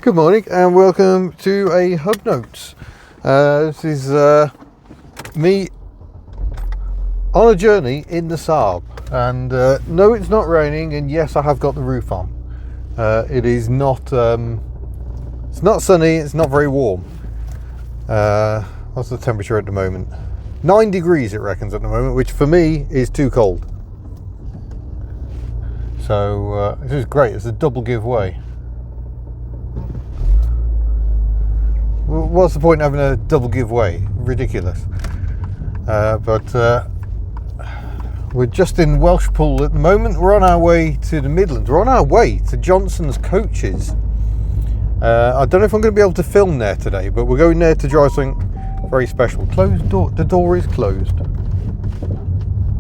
Good morning and welcome to a Hub Notes. This is me on a journey in the Saab, and no, it's not raining, and yes, I have got the roof on. It is not it's not sunny, it's not very warm. What's the temperature at the moment? 9 degrees it reckons at the moment, which for me is too cold. So this is great. It's a double giveaway. What's the point of having a double giveaway? Ridiculous. But we're just in Welshpool at the moment. We're on our way to the Midlands. We're on our way to Johnson's Coaches. I don't know if I'm going to be able to film there today, but we're going there to drive something very special. Closed door. The door is closed.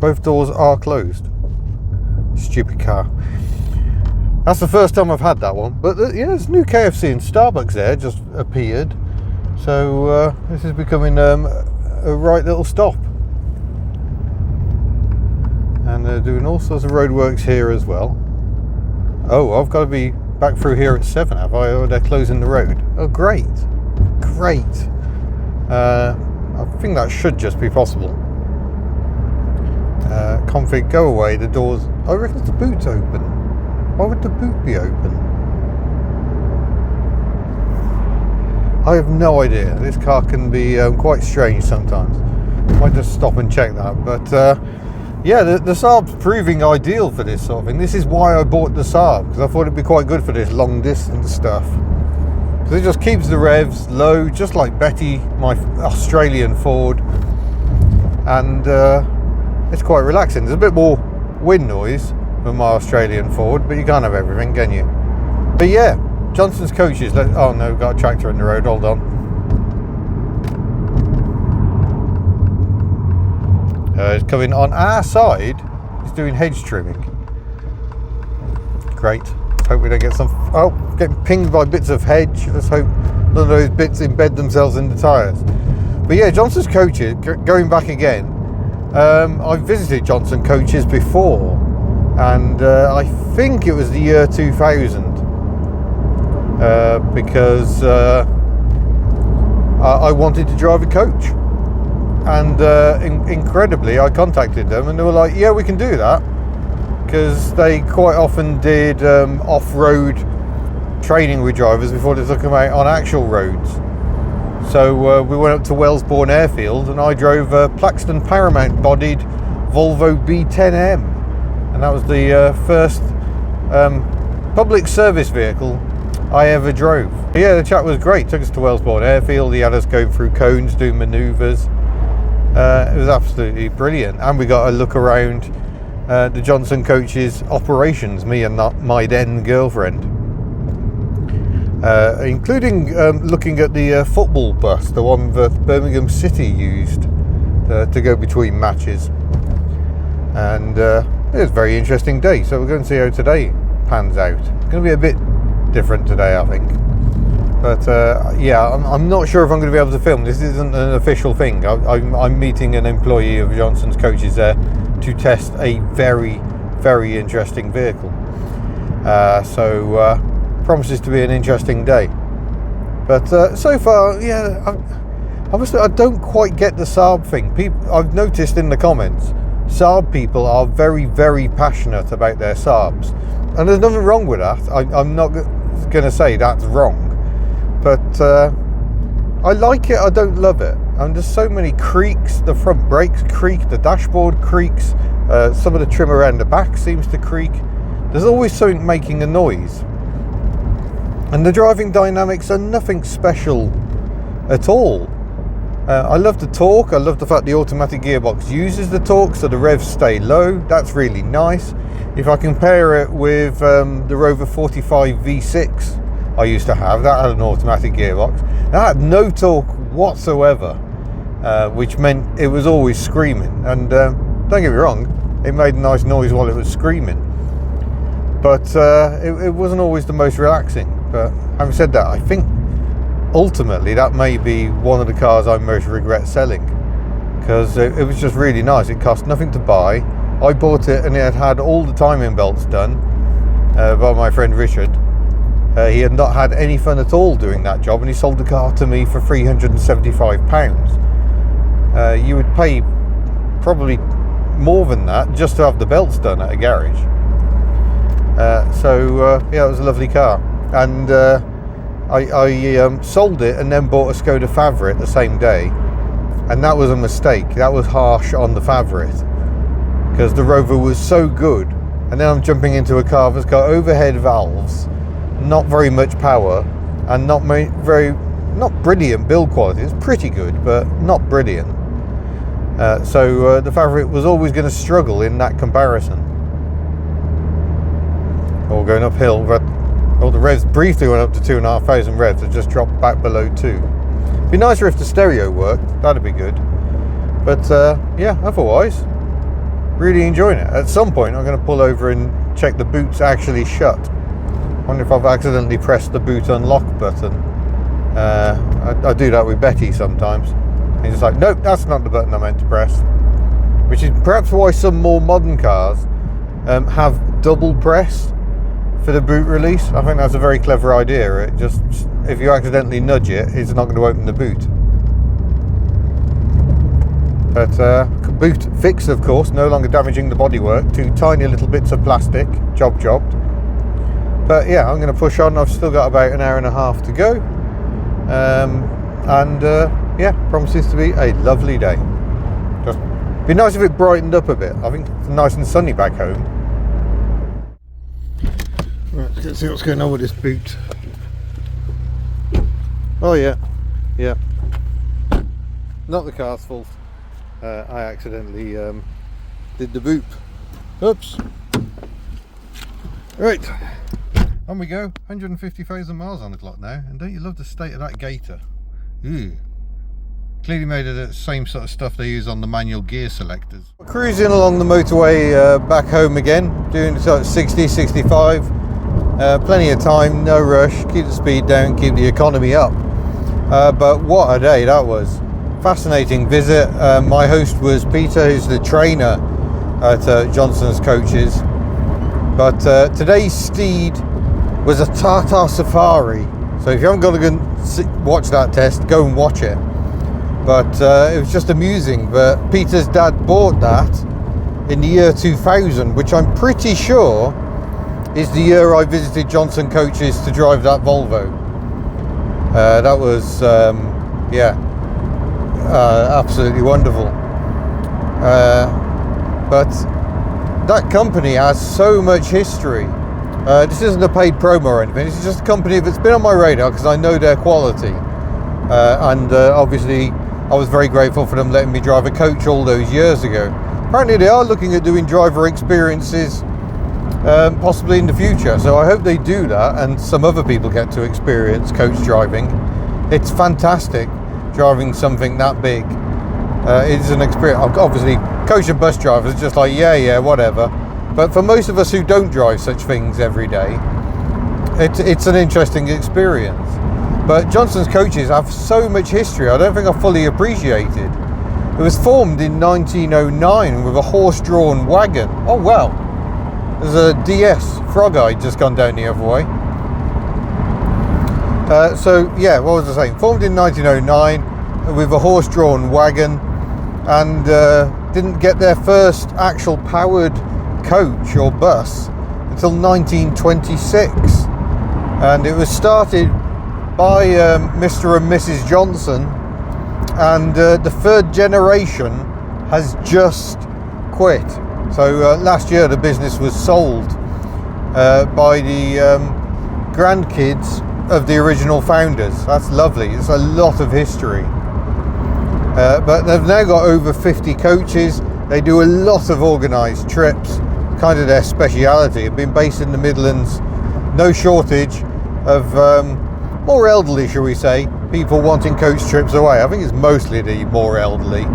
Both doors are closed. Stupid car. That's the first time I've had that one. But yeah, there's new KFC and Starbucks there just appeared. So this is becoming a right little stop. And they're doing all sorts of roadworks here as well. Oh, I've got to be back through here at 7, have I? Or they're closing the road. Oh, great. Great. I think that should just be possible. Config, go away. The doors... I reckon the boot's open. Why would the boot be open? I have no idea. This car can be quite strange sometimes. Might just stop and check that. But yeah, the Saab's proving ideal for this sort of thing. This is why I bought the Saab, because I thought it'd be quite good for this long distance stuff. Because it just keeps the revs low, just like Betty, my Australian Ford. And it's quite relaxing. There's a bit more wind noise than my Australian Ford, but you can't have everything, can you? But yeah. Johnson's Coaches. Oh no, we've got a tractor in the road. Hold on. It's coming on our side. He's doing hedge trimming. Great. Hope we don't get some. Oh, getting pinged by bits of hedge. Let's hope none of those bits embed themselves in the tyres. But yeah, Johnson's Coaches. Going back again. I've visited Johnson Coaches before, and I think it was the year 2000. Because I wanted to drive a coach, and incredibly I contacted them and they were like, yeah, we can do that, because they quite often did off-road training with drivers before they took them out on actual roads. So we went up to Wellesbourne Airfield and I drove a Plaxton Paramount bodied Volvo B10M, and that was the first public service vehicle I ever drove. But yeah, the chat was great. Took us to Wellesbourne Airfield. He had us going through cones, doing manoeuvres. It was absolutely brilliant. And we got a look around the Johnson Coaches operations, me and my then girlfriend. Including looking at the football bus, the one that Birmingham City used to go between matches. And it was a very interesting day. So we're going to see how today pans out. It's going to be a bit different today, I think, but yeah, I'm not sure if I'm going to be able to film. This isn't an official thing. I'm meeting an employee of Johnson's Coaches there to test a very, very interesting vehicle. So promises to be an interesting day. But so far, yeah, I don't quite get the Saab thing. I've noticed in the comments, Saab people are very, very passionate about their Saabs, and there's nothing wrong with that. I'm not going to say that's wrong, but I like it. I don't love it. And there's so many creaks. The front brakes creak, the dashboard creaks, some of the trim around the back seems to creak. There's always something making a noise, and the driving dynamics are nothing special at all. I love the torque. I love the fact the automatic gearbox uses the torque, so the revs stay low. That's really nice. If I compare it with the Rover 45 V6 I used to have, that had an automatic gearbox. That had no torque whatsoever, which meant it was always screaming. And don't get me wrong, it made a nice noise while it was screaming. But it wasn't always the most relaxing. But having said that, I think ultimately that may be one of the cars I most regret selling, because it was just really nice. It cost nothing to buy. I bought it and it had all the timing belts done by my friend Richard, He had not had any fun at all doing that job, and he sold the car to me for £375. You would pay probably more than that just to have the belts done at a garage. Yeah, it was a lovely car, and I sold it and then bought a Skoda Favorit the same day, and that was a mistake. That was harsh on the Favorit, because the Rover was so good, and then I'm jumping into a car that's got overhead valves, not very much power, and not brilliant build quality. It's pretty good, but not brilliant. The Favorit was always going to struggle in that comparison. All going uphill, but the revs briefly went up to 2,500 revs. It just dropped back below 2. Be nicer if the stereo worked. That'd be good. But yeah, otherwise, really enjoying it. At some point, I'm going to pull over and check the boot's actually shut. I wonder if I've accidentally pressed the boot unlock button. I do that with Betty sometimes. He's just like, nope, that's not the button I meant to press. Which is perhaps why some more modern cars have double press for the boot release. I think that's a very clever idea. It just, if you accidentally nudge it, it's not going to open the boot. But boot fixed, of course, no longer damaging the bodywork. 2 tiny little bits of plastic, jobbed. But yeah, I'm going to push on. I've still got about an hour and a half to go. Yeah, promises to be a lovely day. Just be nice if it brightened up a bit. I think it's nice and sunny back home. Right, let's see what's going on with this boot. Oh yeah, not the car's fault. I accidentally did the boot. Oops. Right, on we go. 150,000 miles on the clock now, and don't you love the state of that gator? Ooh. Clearly made of the same sort of stuff they use on the manual gear selectors. Cruising along the motorway back home again, doing sort of 60, 65. Plenty of time, no rush, keep the speed down, keep the economy up. But what a day that was. Fascinating visit. My host was Peter, who's the trainer at Johnson's Coaches. But today's steed was a Tata Safari. So if you haven't got to go and watch that test, go and watch it. But it was just amusing. But Peter's dad bought that in the year 2000, which I'm pretty sure is the year I visited Johnson Coaches to drive that Volvo. That was, absolutely wonderful. But that company has so much history. This isn't a paid promo or anything. It's just a company that's been on my radar because I know their quality. Obviously, I was very grateful for them letting me drive a coach all those years ago. Apparently, they are looking at doing driver experiences possibly in the future, so I hope they do that and some other people get to experience coach driving. It's fantastic driving something that big. It's an experience. Obviously, coach and bus drivers are just like, yeah, whatever. But for most of us who don't drive such things every day, it's an interesting experience. But Johnson's Coaches have so much history, I don't think I fully appreciated. It was formed in 1909 with a horse-drawn wagon. Oh, wow. There's a DS Frog-Eye just gone down the other way. What was I saying? Formed in 1909 with a horse-drawn wagon, and didn't get their first actual powered coach or bus until 1926. And it was started by Mr. and Mrs. Johnson, and the third generation has just quit. So last year the business was sold by the grandkids of the original founders. That's lovely. It's a lot of history. But they've now got over 50 coaches. They do a lot of organised trips, kind of their speciality. They've been based in the Midlands. No shortage of more elderly, shall we say, people wanting coach trips away. I think it's mostly the more elderly.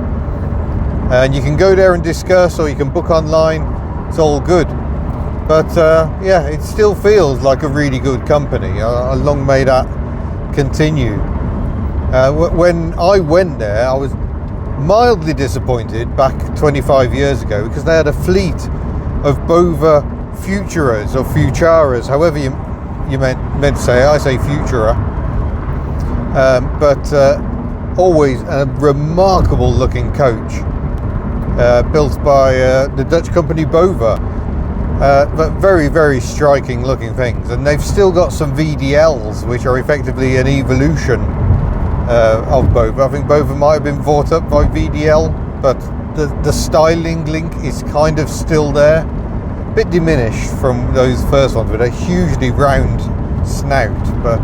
And you can go there and discuss, or you can book online. It's all good. But it still feels like a really good company. Long may that continue. When I went there, I was mildly disappointed back 25 years ago because they had a fleet of Bova Futuras or Futuras, however you you meant to say. I say Futura. But always a remarkable looking coach, built by the Dutch company Bova. But very, very striking looking things. And they've still got some VDLs, which are effectively an evolution of Bova. I think Bova might have been bought up by VDL, but the styling link is kind of still there. A bit diminished from those first ones with a hugely round snout. But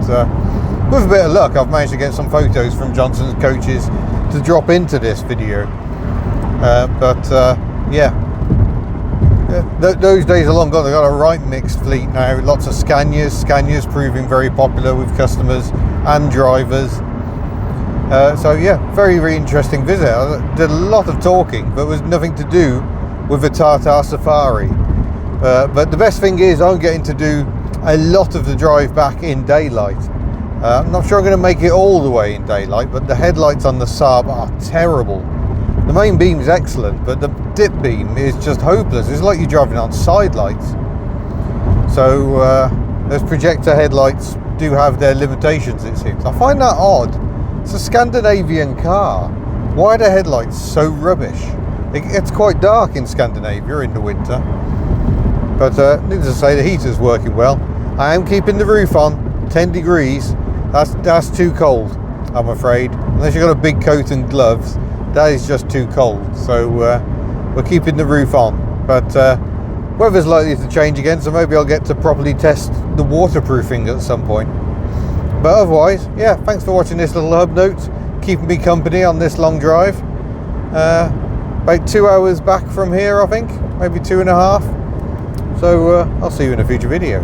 with a bit of luck, I've managed to get some photos from Johnson's coaches to drop into this video. Yeah. Those days are long gone. They've got a right mixed fleet now. Lots of Scanias proving very popular with customers and drivers. So yeah, very, very interesting visit. I did a lot of talking, but it was nothing to do with the Tata Safari. But the best thing is I'm getting to do a lot of the drive back in daylight. I'm not sure I'm going to make it all the way in daylight, but the headlights on the Saab are terrible. The main beam is excellent, but the dip beam is just hopeless. It's like you're driving on side lights. So those projector headlights do have their limitations, it seems. I find that odd. It's a Scandinavian car. Why are the headlights so rubbish? It's quite dark in Scandinavia in the winter. But needless to say, the heater's working well. I am keeping the roof on, 10 degrees. That's too cold, I'm afraid. Unless you've got a big coat and gloves, that is just too cold. So we're keeping the roof on. But weather's likely to change again, so maybe I'll get to properly test the waterproofing at some point. But otherwise, yeah, thanks for watching this little hub note, keeping me company on this long drive. About 2 hours back from here, I think, maybe 2.5. So I'll see you in a future video.